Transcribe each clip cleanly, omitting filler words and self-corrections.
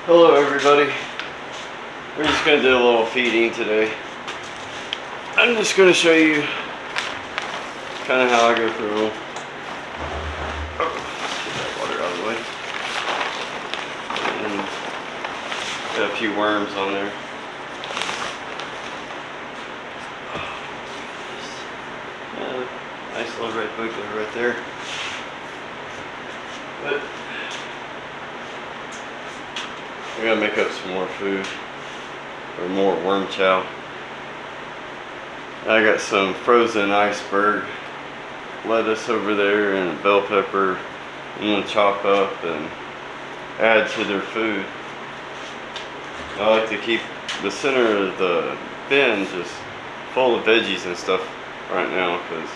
Hello everybody. We're just going to do a little feeding today. I'm just going to show you kind of how I go through them. Oh, get that water out of the way. And got a few worms on there. Nice little red bugler right there. But we gotta make up some more food, or more worm chow. I got some frozen iceberg lettuce over there and a bell pepper I'm gonna chop up and add to their food. I like to keep the center of the bin just full of veggies and stuff right now because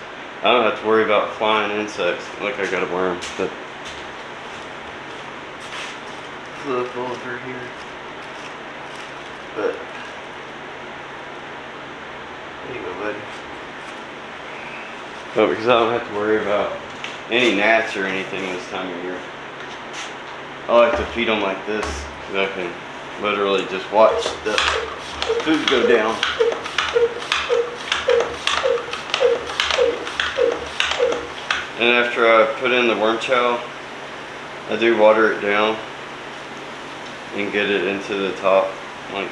I don't have to worry about flying insects. Look, I got a worm that flew up over here. But there you go, buddy. But because I don't have to worry about any gnats or anything this time of year, I like to feed them like this because I can literally just watch the food go down. And after I put in the worm chow, I do water it down and get it into the top, like,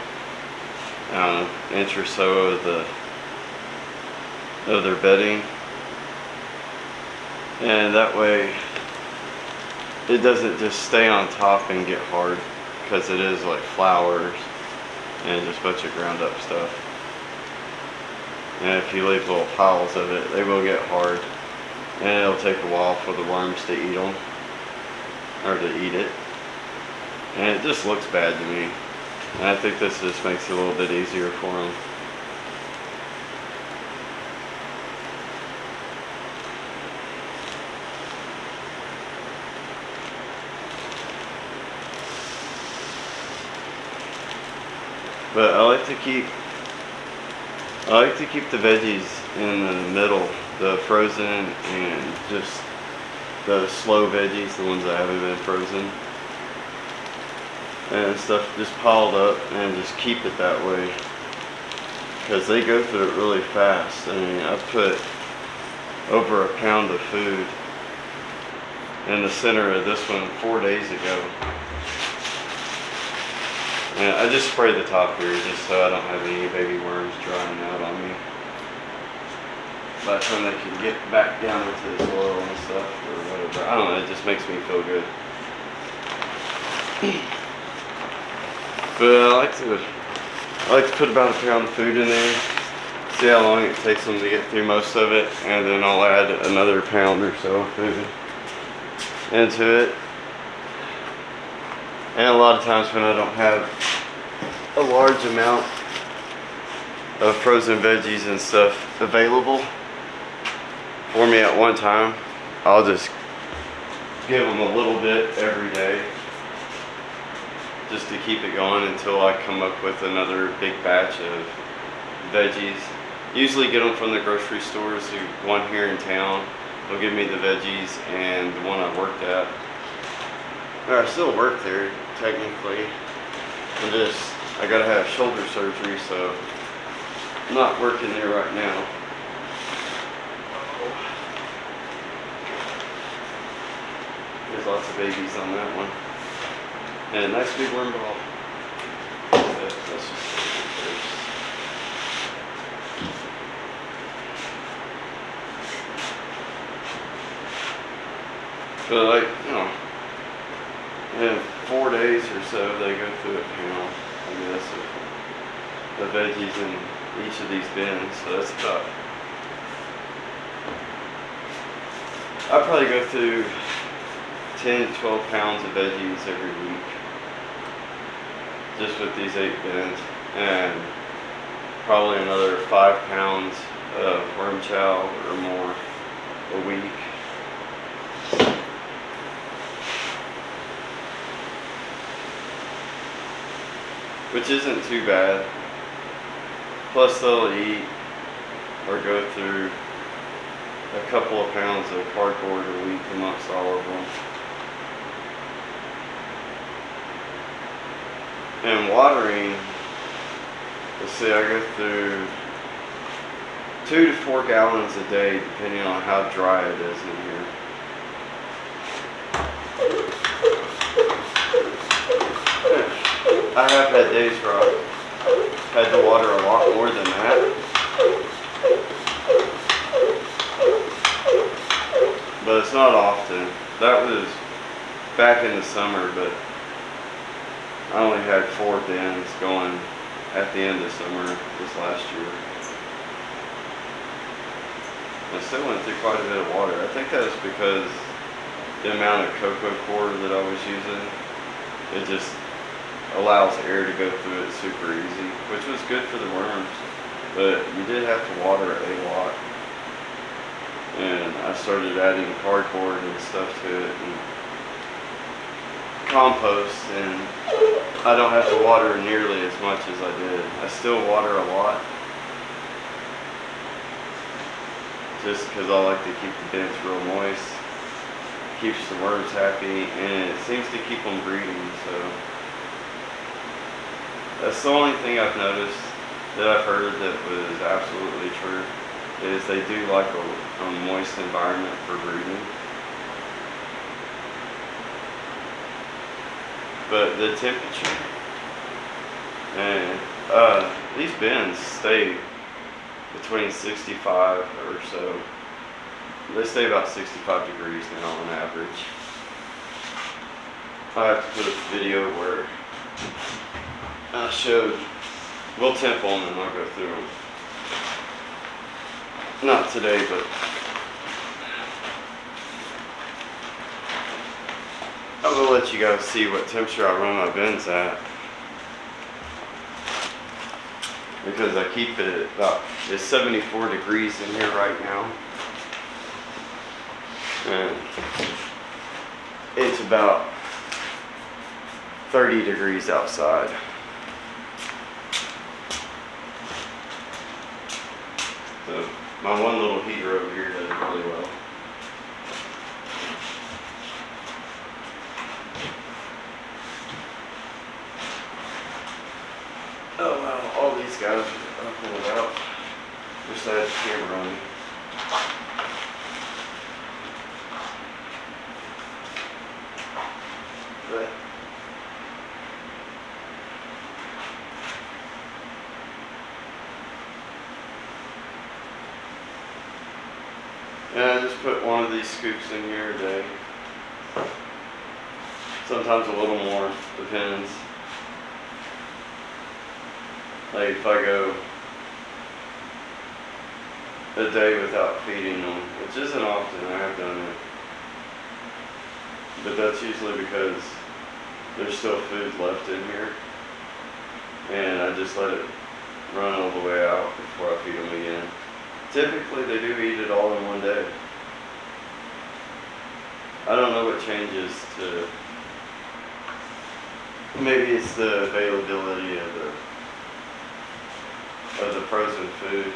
I don't know, inch or so of their bedding. And that way it doesn't just stay on top and get hard, because it is like flowers and just a bunch of ground up stuff. And if you leave little piles of it, they will get hard. And it'll take a while for the worms to eat them, or to eat it. And it just looks bad to me. And I think this just makes it a little bit easier for them. But I like to keep the veggies in the middle, the frozen and just the slow veggies, the ones that haven't been frozen and stuff, just piled up, and just keep it that way because they go through it really fast. I mean, I put over a pound of food in the center of this one 4 days ago. And I just spray the top here just so I don't have any baby worms drying out on me. By the time they can get back down into the soil and stuff or whatever. I don't know, it just makes me feel good. But I like to put about a pound of food in there, see how long it takes them to get through most of it, and then I'll add another pound or so of food into it. And a lot of times when I don't have a large amount of frozen veggies and stuff available for me at one time, I'll just give them a little bit every day just to keep it going until I come up with another big batch of veggies. Usually get them from the grocery stores. One here in town will give me the veggies, and the one I worked at, or I still work there technically, I gotta have shoulder surgery, so I'm not working there right now. There's lots of babies on that one. And a nice big worm ball. Let's just first. But like, you know, in 4 days or so they go through a pound, I guess, of the veggies in each of these bins. So that's about, I probably go through 10 to 12 pounds of veggies every week just with these 8 bins, and probably another 5 pounds of worm chow or more a week. Which isn't too bad. Plus they'll eat or go through a couple of pounds of cardboard a week amongst all of them. And watering, let's see, I go through 2 to 4 gallons a day, depending on how dry it is in here. I have had days where I've had to water a lot more than that. But it's not often. That was back in the summer, but I only had 4 bins going at the end of summer this last year. I still went through quite a bit of water. I think that's because the amount of cocoa core that I was using, it just allows air to go through it super easy, which was good for the worms, but you did have to water it a lot. And I started adding cardboard and stuff to it and compost, and I don't have to water nearly as much as I did. I still water a lot, just because I like to keep the bins real moist. Keeps the worms happy, and it seems to keep them breeding, so that's the only thing I've noticed that I've heard that was absolutely true, is they do like a moist environment for breeding. But the temperature, and these bins stay between 65 or so. They stay about 65 degrees now on average. I have to put a video where I showed, we'll temp them and I'll go through them. Not today, but I will let you guys see what temperature I run my bins at. Because I keep it at about, it's 74 degrees in here right now. And it's about 30 degrees outside. So my one little heater over here does it really well. Oh wow, all these guys are pulled out. Wish I had the camera on me. But and I just put one of these scoops in here a day. Sometimes a little more, depends. Like if I go a day without feeding them, which isn't often, I have done it. But that's usually because there's still food left in here. And I just let it run all the way out before I feed them again. Typically they do eat it all in one day. I don't know what changes to, maybe it's the availability of the frozen food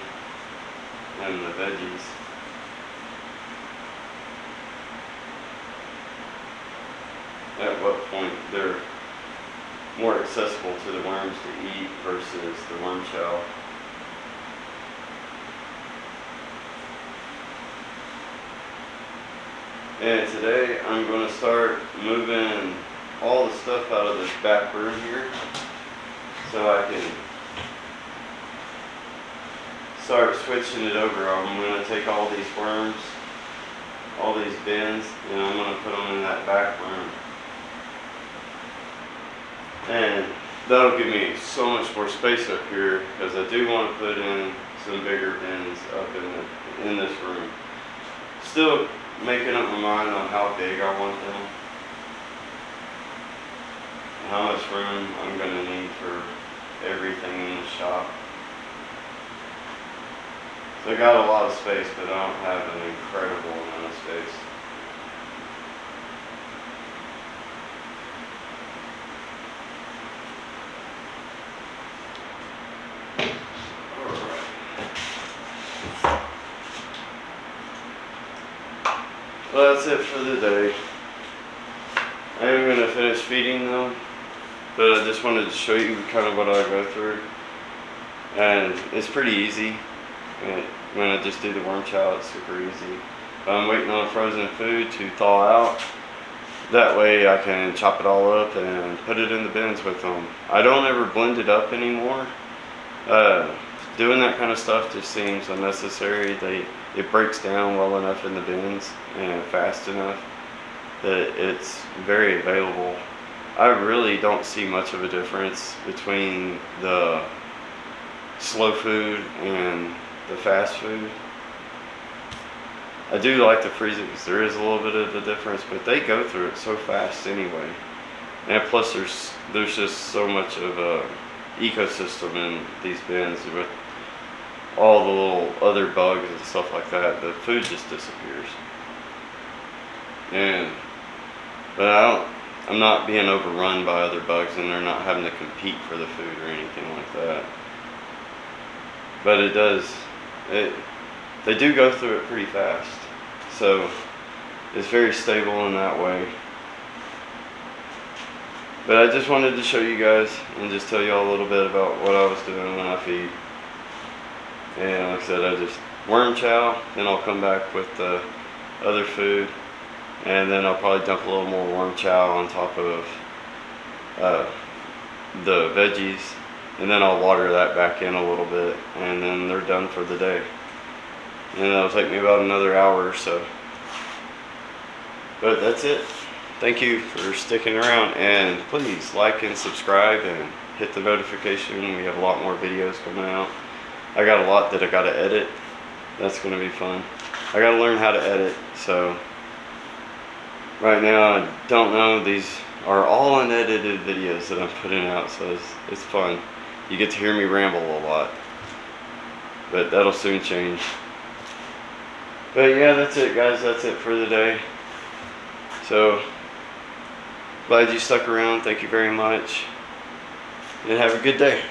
and the veggies. At what point they're more accessible to the worms to eat versus the worm chow. And today I'm going to start moving all the stuff out of this back room here so I can start switching it over. I'm going to take all these worms, all these bins, and I'm going to put them in that back room. And that'll give me so much more space up here, because I do want to put in some bigger bins up in this room. Still making up my mind on how big I want them, and how much room I'm going to need for everything in the shop. So I got a lot of space, but I don't have an incredible amount of space. Well, that's it for the day. I am going to finish feeding them but I just wanted to show you kind of what I go through, and it's pretty easy. When I just do the worm chow, it's super easy. I'm waiting on frozen food to thaw out. That way I can chop it all up and put it in the bins with them. I don't ever blend it up anymore. Doing that kind of stuff just seems unnecessary. It breaks down well enough in the bins and fast enough that it's very available. I really don't see much of a difference between the slow food and the fast food. I do like to freeze it because there is a little bit of a difference, but they go through it so fast anyway. And plus there's just so much of a ecosystem in these bins with all the little other bugs and stuff like that. The food just disappears. But I'm not being overrun by other bugs, and they're not having to compete for the food or anything like that. But they do go through it pretty fast. So it's very stable in that way. But I just wanted to show you guys and just tell you all a little bit about what I was doing when I feed. And like I said, I just worm chow, then I'll come back with the other food, and then I'll probably dump a little more worm chow on top of the veggies, and then I'll water that back in a little bit, and then they're done for the day. And that'll take me about another hour or so. But that's it. Thank you for sticking around, and please like and subscribe and hit the notification. We have a lot more videos coming out. I got a lot that I gotta edit. That's gonna be fun. I gotta learn how to edit, so right now I don't know. These are all unedited videos that I'm putting out, so it's fun. You get to hear me ramble a lot, but that'll soon change. But yeah, that's it, guys. That's it for the day. So glad you stuck around. Thank you very much, and have a good day.